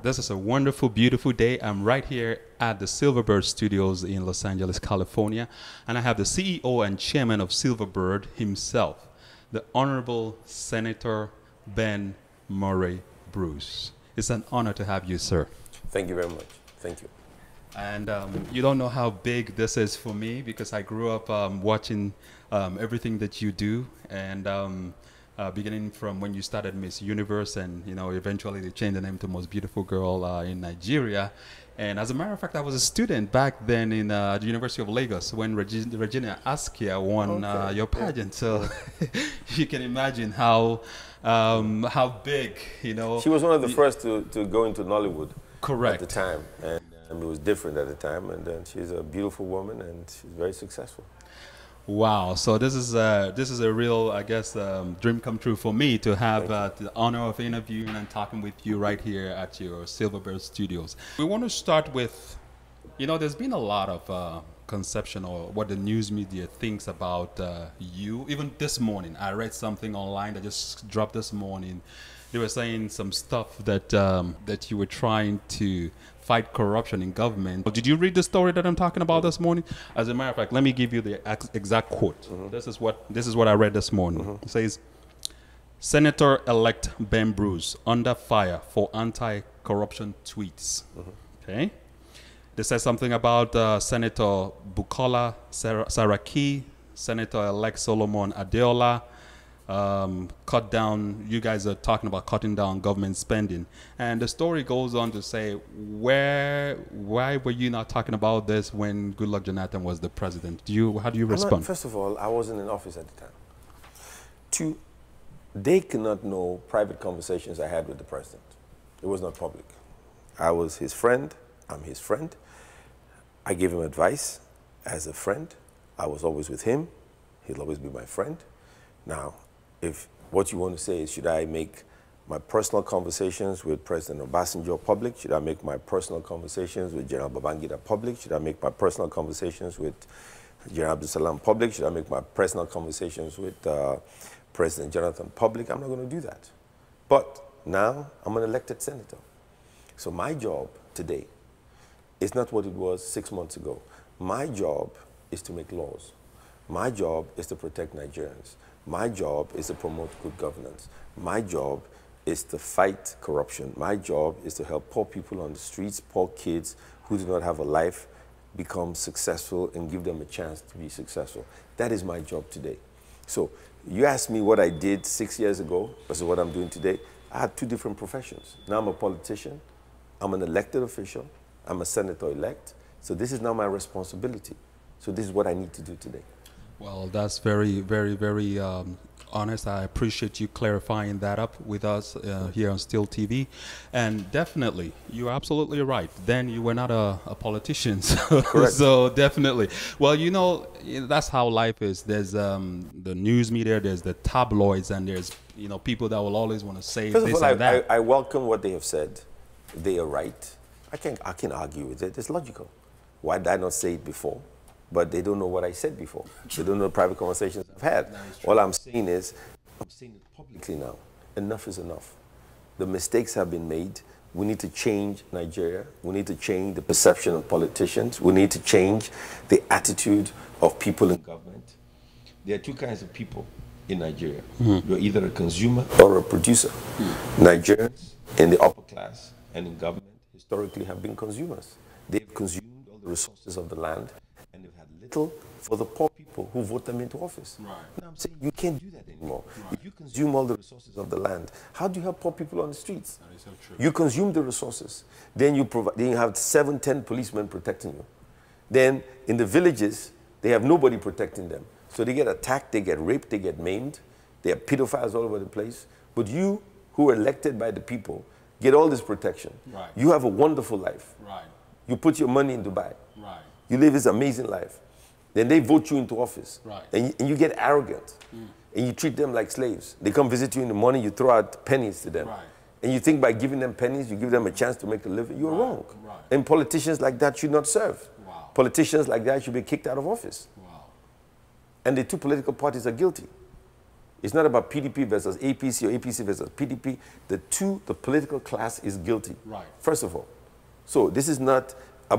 This is a wonderful, beautiful day. I'm right here at the Silverbird Studios in Los Angeles, California, and I have the CEO and chairman of Silverbird himself, the Honorable Senator Ben Murray Bruce. It's an honor to have you, sir. Thank you very much. Thank you. And you don't know how big this is for me because I grew up watching everything that you do, and beginning from when you started Miss Universe, and eventually they changed the name to Most Beautiful Girl in Nigeria. And as a matter of fact, I was a student back then in the University of Lagos when Regina Askia won your pageant. So you can imagine how big, She was one of the first to go into Nollywood. Correct. At the time, and it was different at the time. And then she's a beautiful woman, and she's very successful. Wow! So this is a real, I guess, dream come true for me to have the honor of interviewing and talking with you right here at your Silverbird Studios. We want to start with, there's been a lot of conception or what the news media thinks about you. Even this morning, I read something online that just dropped this morning. They were saying some stuff that that you were trying to fight corruption in government. Did you read the story that I'm talking about this morning? As a matter of fact, let me give you the exact quote. This is what I read this morning. It says, "Senator-elect Ben Bruce under fire for anti-corruption tweets." Okay. They said something about Senator Bukola Saraki, Senator-elect Solomon Adeola. Cut down, you guys are talking about cutting down government spending, and the story goes on to say, why were you not talking about this when Goodluck Jonathan was the president? How do you respond? First of all, I wasn't in office at the time. Two, they cannot know private conversations I had with the president. It was not public. I was his friend. I'm his friend. I gave him advice as a friend. I was always with him. He'll always be my friend. Now, if what you want to say is, should I make my personal conversations with President Obasanjo public? Should I make my personal conversations with General Babangida public? Should I make my personal conversations with General Abdul Salam public? Should I make my personal conversations with President Jonathan public? I'm not going to do that. But now I'm an elected senator. So my job today is not what it was 6 months ago. My job is to make laws. My job is to protect Nigerians. My job is to promote good governance. My job is to fight corruption. My job is to help poor people on the streets, poor kids who do not have a life, become successful and give them a chance to be successful. That is my job today. So you asked me what I did 6 years ago versus what I'm doing today. I had two different professions. Now I'm a politician. I'm an elected official. I'm a senator-elect. So this is now my responsibility. So this is what I need to do today. Well, that's very, very, very honest. I appreciate you clarifying that up with us here on STeeLE TV. And definitely, you're absolutely right. Then you were not a politician. So definitely. Well, that's how life is. There's the news media, there's the tabloids, and there's people that will always want to say this and that. I welcome what they have said. They are right. I can't argue with it. It's logical. Why did I not say it before? But they don't know what I said before. They don't know the private conversations I've had. All I'm saying is, I'm saying it publicly now. Enough is enough. The mistakes have been made. We need to change Nigeria. We need to change the perception of politicians. We need to change the attitude of people in government. There are two kinds of people in Nigeria. You're either a consumer or a producer. Nigerians in the upper class and in government historically have been consumers. They've consumed all the resources of the land, and they've had little for the poor people who vote them into office. Right. Now I'm saying you can't do that anymore. Right. If you consume all the resources of the land, how do you help poor people on the streets? That is so true. You consume the resources, then you have 7, 10 policemen protecting you. Then in the villages, they have nobody protecting them. So they get attacked, they get raped, they get maimed. They have pedophiles all over the place. But you, who are elected by the people, get all this protection. Right. You have a wonderful life. Right. You put your money in Dubai. Right. You live this amazing life. Then they vote you into office. Right. And you get arrogant. And you treat them like slaves. They come visit you in the morning, you throw out pennies to them. Right. And you think by giving them pennies, you give them a chance to make a living. You're wrong. Right. And politicians like that should not serve. Wow. Politicians like that should be kicked out of office. Wow. And the two political parties are guilty. It's not about PDP versus APC or APC versus PDP. The political class is guilty. Right. First of all. So this is not a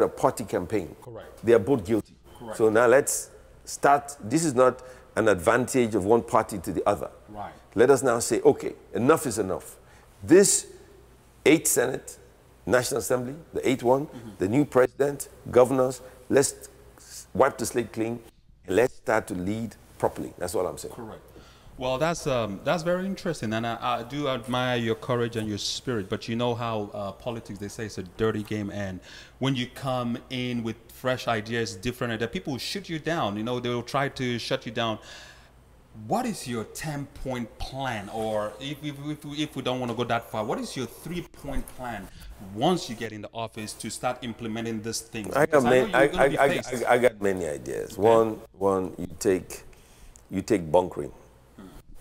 party campaign. Correct. They are both guilty. Correct. So now let's start. This is not an advantage of one party to the other. Right. Let us now say, okay, enough is enough. This 8th Senate, National Assembly, the 8th one, the new president, governors, let's wipe the slate clean and let's start to lead properly. That's all I'm saying. Correct. Well, that's very interesting, and I do admire your courage and your spirit. But you know how politics, they say, it's a dirty game, and when you come in with fresh ideas, different ideas, people will shoot you down. You know, they will try to shut you down. What is your 10-point plan, or if we don't want to go that far, what is your 3-point plan once you get in the office to start implementing these things? I got many ideas. Okay. One, you take bunkering.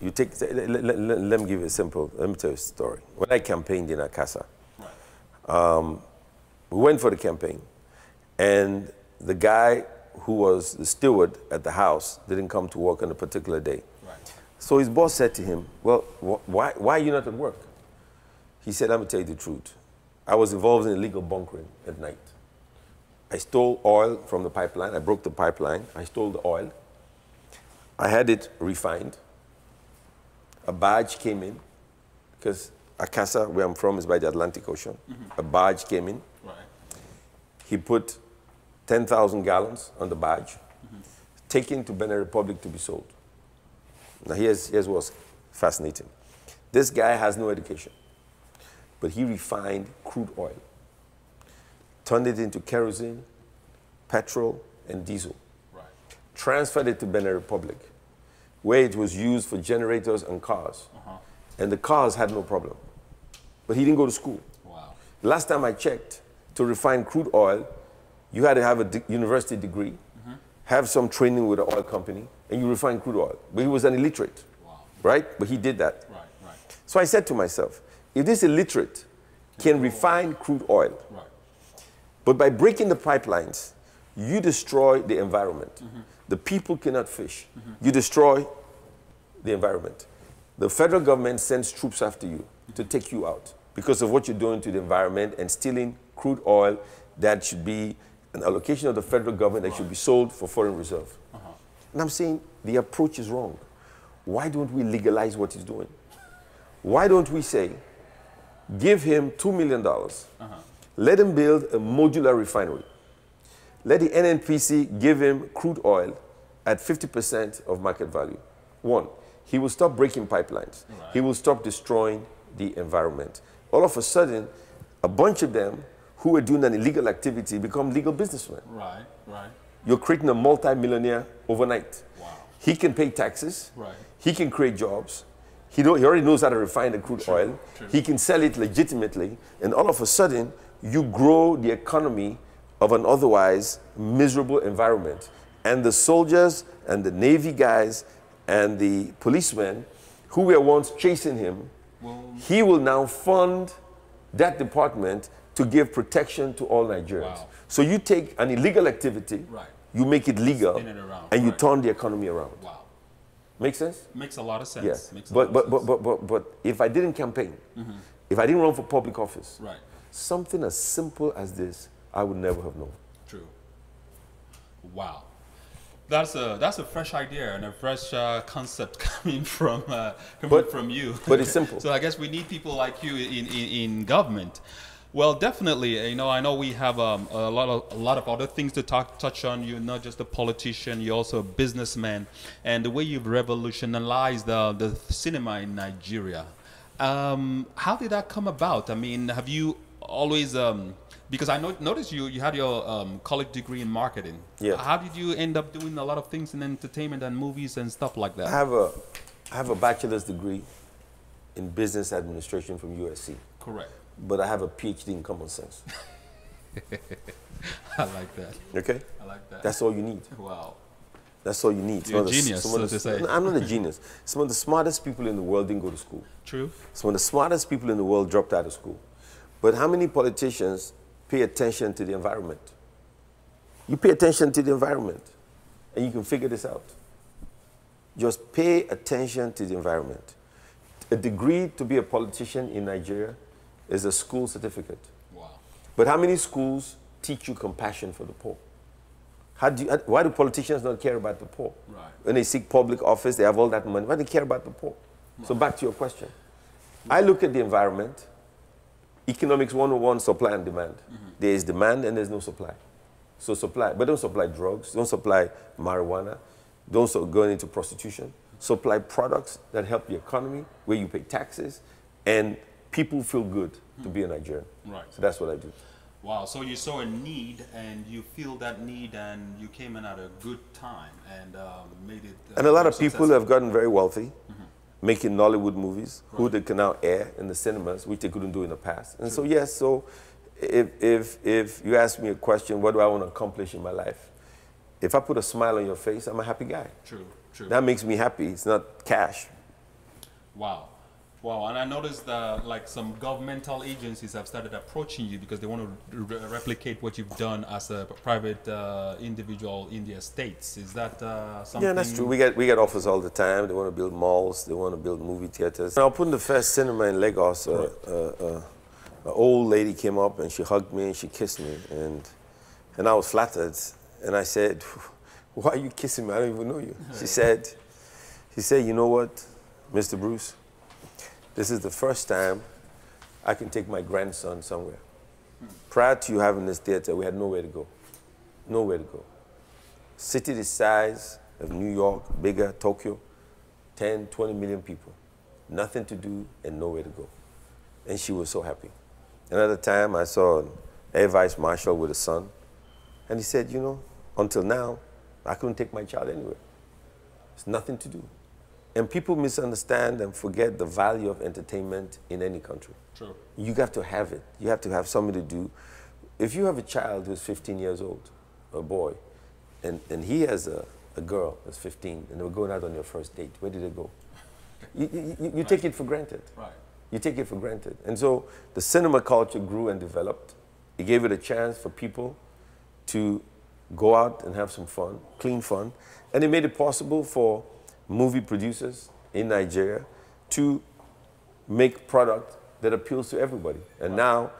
Let me give you let me tell you a story. When I campaigned in Akasa, right. We went for the campaign, and the guy who was the steward at the house didn't come to work on a particular day. Right. So his boss said to him, well, why are you not at work? He said, let me tell you the truth. I was involved in illegal bunkering at night. I stole oil from the pipeline. I broke the pipeline. I stole the oil. I had it refined. A barge came in, because Akasa, where I'm from, is by the Atlantic Ocean. A barge came in. Right. He put 10,000 gallons on the barge, taken to Benin Republic to be sold. Now here's what's fascinating. This guy has no education, but he refined crude oil, turned it into kerosene, petrol, and diesel, Right. transferred it to Benin Republic, where it was used for generators and cars. And the cars had no problem. But he didn't go to school. Wow. Last time I checked, to refine crude oil, you had to have a university degree, have some training with an oil company, and you refine crude oil. But he was an illiterate, Wow. right? But he did that. Right. Right. So I said to myself, if this illiterate can refine crude oil, Right. but by breaking the pipelines, you destroy the environment. The people cannot fish. You destroy the environment. The federal government sends troops after you to take you out because of what you're doing to the environment and stealing crude oil that should be an allocation of the federal government that should be sold for foreign reserve. And I'm saying the approach is wrong. Why don't we legalize what he's doing? Why don't we say, give him $2 million, let him build a modular refinery. Let the NNPC give him crude oil at 50% of market value. One, he will stop breaking pipelines. Right. He will stop destroying the environment. All of a sudden, a bunch of them who were doing an illegal activity become legal businessmen. Right. Right. You're creating a multi-millionaire overnight. Wow. He can pay taxes. Right. He can create jobs. He already knows how to refine the crude oil. True. He can sell it legitimately. And all of a sudden, you grow the economy of an otherwise miserable environment. And the soldiers and the Navy guys and the policemen who were once chasing him, he will now fund that department to give protection to all Nigerians. Wow. So you take an illegal activity, Right. you make it legal, Spin it around. and you Right. turn the economy around. Wow. Make sense? Makes a lot of sense. Yes. Makes a lot of sense. But if I didn't campaign, if I didn't run for public office, Right. something as simple as this, I would never have known. True. Wow. That's a fresh idea and a fresh concept coming from you. But it's simple. So I guess we need people like you in government. Well, definitely. You know, I know we have a lot of other things to touch on. You're not just a politician; you're also a businessman. And the way you've revolutionized the cinema in Nigeria. How did that come about? I mean, have you always? Because I noticed you had your college degree in marketing. Yeah. How did you end up doing a lot of things in entertainment and movies and stuff like that? I have a bachelor's degree in business administration from USC. Correct. But I have a PhD in common sense. I like that. Okay? I like that. That's all you need. Wow. That's all you need. You're a genius, so to say. I'm not a genius. Some of the smartest people in the world didn't go to school. True. Some of the smartest people in the world dropped out of school. But how many politicians pay attention to the environment? You pay attention to the environment, and you can figure this out. Just pay attention to the environment. A degree to be a politician in Nigeria is a school certificate. Wow. But how many schools teach you compassion for the poor? Why do politicians not care about the poor? Right. When they seek public office, they have all that money. Why do they care about the poor? Right. So back to your question. I look at the environment, economics 101, supply and demand. There is demand and there's no supply. So supply, but don't supply drugs, don't supply marijuana, don't go into prostitution. Supply products that help the economy, where you pay taxes, and people feel good to be a Nigerian. Right. So that's what I do. Wow, so you saw a need and you feel that need and you came in at a good time and made it and a lot of successful. people have gotten very wealthy, making Nollywood movies, who they can now air in the cinemas, which they couldn't do in the past. And so yes, so if you ask me a question, what do I want to accomplish in my life? If I put a smile on your face, I'm a happy guy. True, true. That makes me happy. It's not cash. Wow. Wow, and I noticed that like some governmental agencies have started approaching you because they want to replicate what you've done as a private individual in the estates. Is that something? Yeah, that's true. We get offers all the time. They want to build malls. They want to build movie theaters. I opened the first cinema in Lagos. An old lady came up and she hugged me and she kissed me, and I was flattered. And I said, "Why are you kissing me? I don't even know you." She said, "You know what, Mr. Bruce? This is the first time I can take my grandson somewhere. Prior to you having this theater, we had nowhere to go. Nowhere to go. City the size of New York, bigger, Tokyo, 10, 20 million people. Nothing to do and nowhere to go." And she was so happy. Another time I saw an Air Vice Marshal with a son, and he said, "You know, until now, I couldn't take my child anywhere. There's nothing to do." And people misunderstand and forget the value of entertainment in any country. True. You have to have it. You have to have something to do. If you have a child who's 15 years old, a boy, and he has a girl that's 15, and they were going out on your first date, where did they go? You take it for granted. Right. You take it for granted. And so the cinema culture grew and developed. It gave it a chance for people to go out and have some fun, clean fun. And it made it possible for movie producers in Nigeria to make product that appeals to everybody. And now,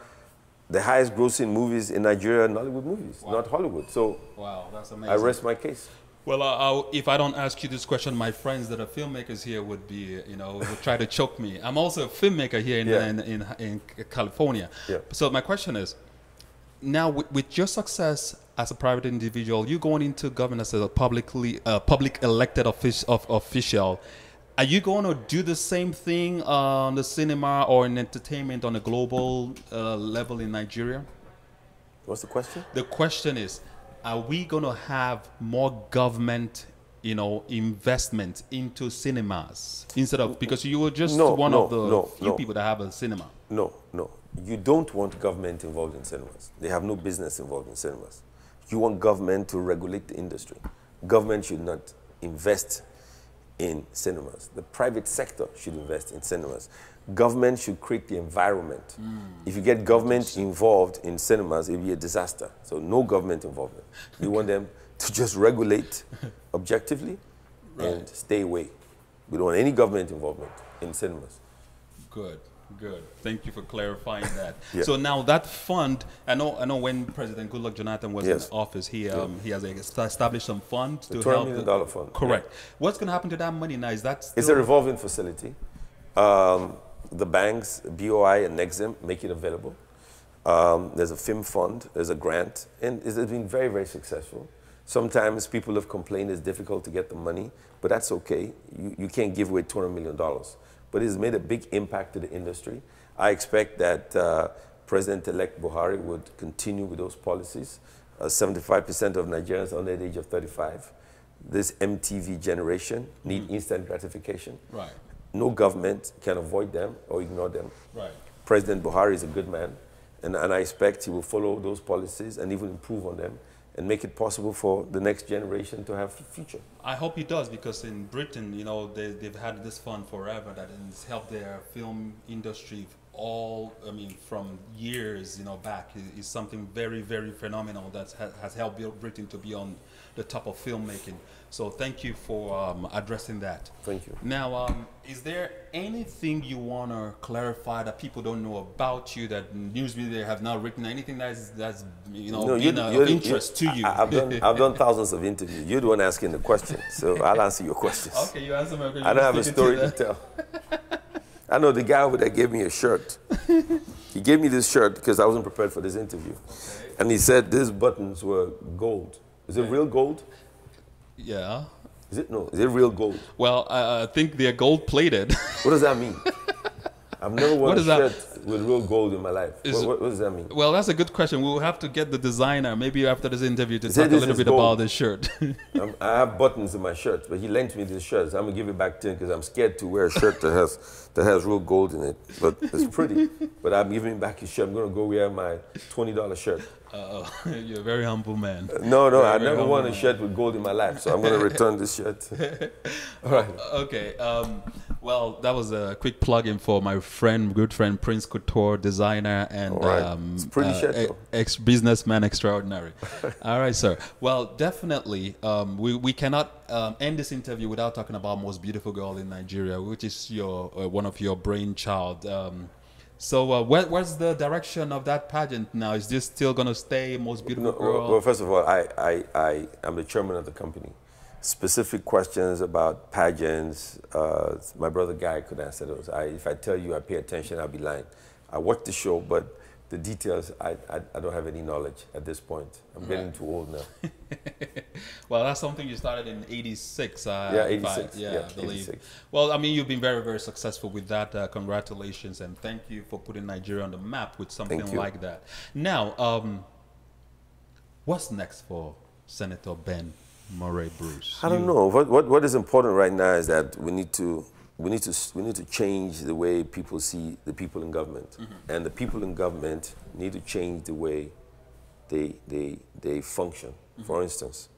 the highest grossing movies in Nigeria are Nollywood movies, not Hollywood. So wow, that's amazing. I rest my case. Well, if I don't ask you this question, my friends that are filmmakers here would be, would try to choke me. I'm also a filmmaker here in California. Yeah. So my question is, now with your success as a private individual, you going into governance as a public elected official, are you going to do the same thing on the cinema or in entertainment on a global level in Nigeria? What's the question? The question is, are we going to have more government, investment into cinemas instead of, because you were just one of the few people that have a cinema. No. You don't want government involved in cinemas. They have no business involved in cinemas. You want government to regulate the industry. Government should not invest in cinemas. The private sector should invest in cinemas. Government should create the environment. If you get government involved in cinemas, it will be a disaster. So no government involvement. We want them to just regulate objectively and stay away. We don't want any government involvement in cinemas. Good. Good. Thank you for clarifying that. Yeah. So now that fund, I know when President Goodluck Jonathan was in office, he has established some fund to help. $12 million fund. Correct. Yeah. What's going to happen to that money now? Is that still? It's a revolving facility. The banks, BOI and Nexim, make it available. There's a film fund, there's a grant, and it's been very, very successful. Sometimes people have complained it's difficult to get the money, but that's okay. You can't give away $200 million. But it's made a big impact to the industry. I expect that President-elect Buhari would continue with those policies. 75% of Nigerians under the age of 35, this MTV generation, need instant gratification. Right. No government can avoid them or ignore them. Right. President Buhari is a good man, and I expect he will follow those policies and even improve on them and make it possible for the next generation to have a future. I hope he does, because in Britain, they've had this fund forever that has helped their film industry all, I mean, from years, back, is something very, very phenomenal that has helped Britain to be on the top of filmmaking. So thank you for addressing that. Thank you. Now, is there anything you want to clarify that people don't know about you, that news media have not written, anything that's been of interest to you? I've done thousands of interviews. You're the one asking the questions, so I'll answer your questions. Okay, you answer my question. I don't have a story to tell. I know the guy over there gave me a shirt. He gave me this shirt because I wasn't prepared for this interview. Okay. And he said these buttons were gold. Is it real gold? Yeah. Is it real gold? Well, I think they're gold plated. What does that mean? I've never worn a shirt with real gold in my life. What does that mean? Well, that's a good question. We'll have to get the designer, maybe after this interview, to talk a little bit about this shirt. I have buttons in my shirt, but he lent me this shirt. So I'm going to give it back to him because I'm scared to wear a shirt that has real gold in it. But it's pretty. But I'm giving him back his shirt. I'm going to go wear my $20 shirt. You're a very humble man. No, I never worn a shirt with gold in my life, so I'm going to return this shirt. All right. Okay. Well, that was a quick plug-in for my good friend, Prince Couture, designer and it's pretty shirt, ex-businessman extraordinary. All right, sir. Well, definitely, we cannot end this interview without talking about Most Beautiful Girl in Nigeria, which is one of your brainchild. So where's the direction of that pageant now? Is this still going to stay Most Beautiful Girl? Well, first of all, I'm the chairman of the company. Specific questions about pageants, my brother Guy could answer those. If I tell you I pay attention, I'll be lying. I watch the show, but the details, I don't have any knowledge at this point. I'm getting too old now. Well, that's something you started in '86. Yeah, 86. I believe. 86. Well, I mean, you've been very, very successful with that. Congratulations, and thank you for putting Nigeria on the map with something like that. Now, what's next for Senator Ben Murray Bruce? I don't know. What is important right now is that we need to change the way people see the people in government, and the people in government need to change the way they function. For instance,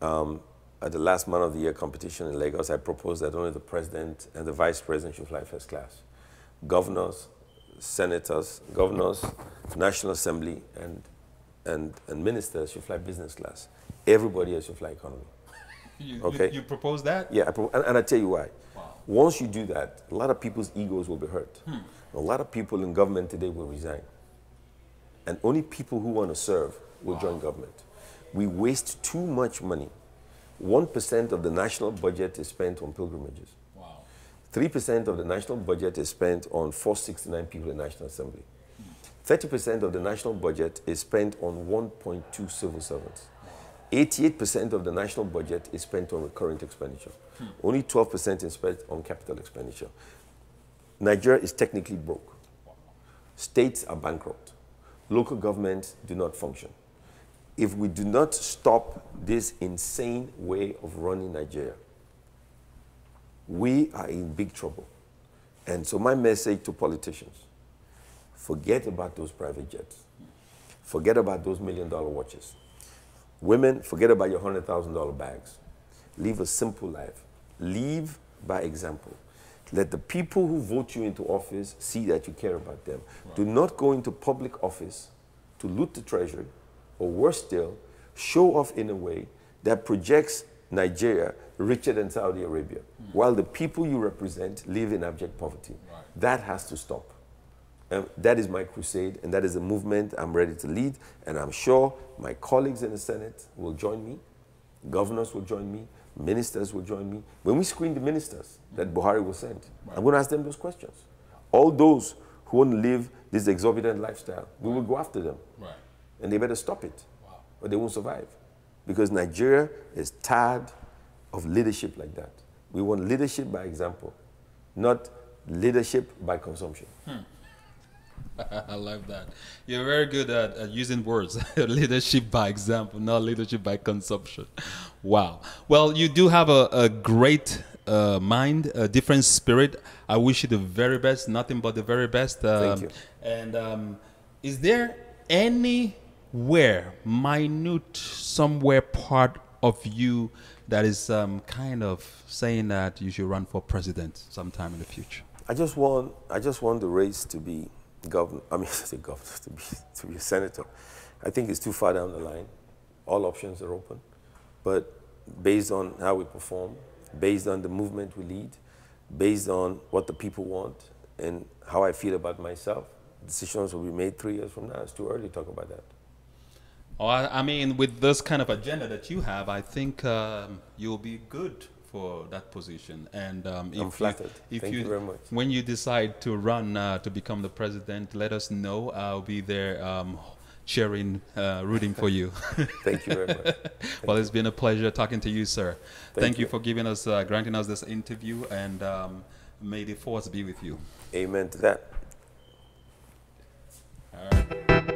at the last month of the year competition in Lagos, I proposed that only the president and the vice president should fly first class. Governors, senators, National Assembly, and ministers should fly business class. Everybody else should fly economy. You propose that? Yeah, and I tell you why. Wow. Once you do that, a lot of people's egos will be hurt. A lot of people in government today will resign. And only people who want to serve will join government. We waste too much money. 1% of the national budget is spent on pilgrimages. Wow. 3% of the national budget is spent on 469 people in the National Assembly. 30% of the national budget is spent on 1.2 civil servants. 88% of the national budget is spent on recurrent expenditure. Only 12% is spent on capital expenditure. Nigeria is technically broke. States are bankrupt. Local governments do not function. If we do not stop this insane way of running Nigeria, we are in big trouble. And so my message to politicians, forget about those private jets. Forget about those $1 million watches. Women, forget about your $100,000 bags. Live a simple life. Live by example. Let the people who vote you into office see that you care about them. Right. Do not go into public office to loot the treasury, or worse still, show off in a way that projects Nigeria richer than Saudi Arabia, while the people you represent live in abject poverty. Right. That has to stop. That is my crusade, and that is a movement I'm ready to lead, and I'm sure my colleagues in the Senate will join me, governors will join me, ministers will join me. When we screen the ministers that Buhari will send, I'm going to ask them those questions. All those who want to live this exorbitant lifestyle, we will go after them. Right. And they better stop it, or they won't survive. Because Nigeria is tired of leadership like that. We want leadership by example, not leadership by consumption. I love that. You're very good at using words. Leadership by example, not leadership by consumption. Wow. Well, you do have a great mind, a different spirit. I wish you the very best, nothing but the very best. Thank you. And is there anywhere, minute, somewhere part of you that is kind of saying that you should run for president sometime in the future? I just want the race to be governor. I mean, to be governor, to be a senator. I think it's too far down the line. All options are open, but based on how we perform, based on the movement we lead, based on what the people want, and how I feel about myself, decisions will be made 3 years from now. It's too early to talk about that. Oh, I mean, with this kind of agenda that you have, I think you'll be good for that position. And I'm flattered. Thank you very much. When you decide to run to become the president, let us know. I'll be there cheering, rooting for you. Thank you very much. Well, it's been a pleasure talking to you, sir. Thank you you for giving us, granting us this interview, and may the force be with you. Amen to that. All right.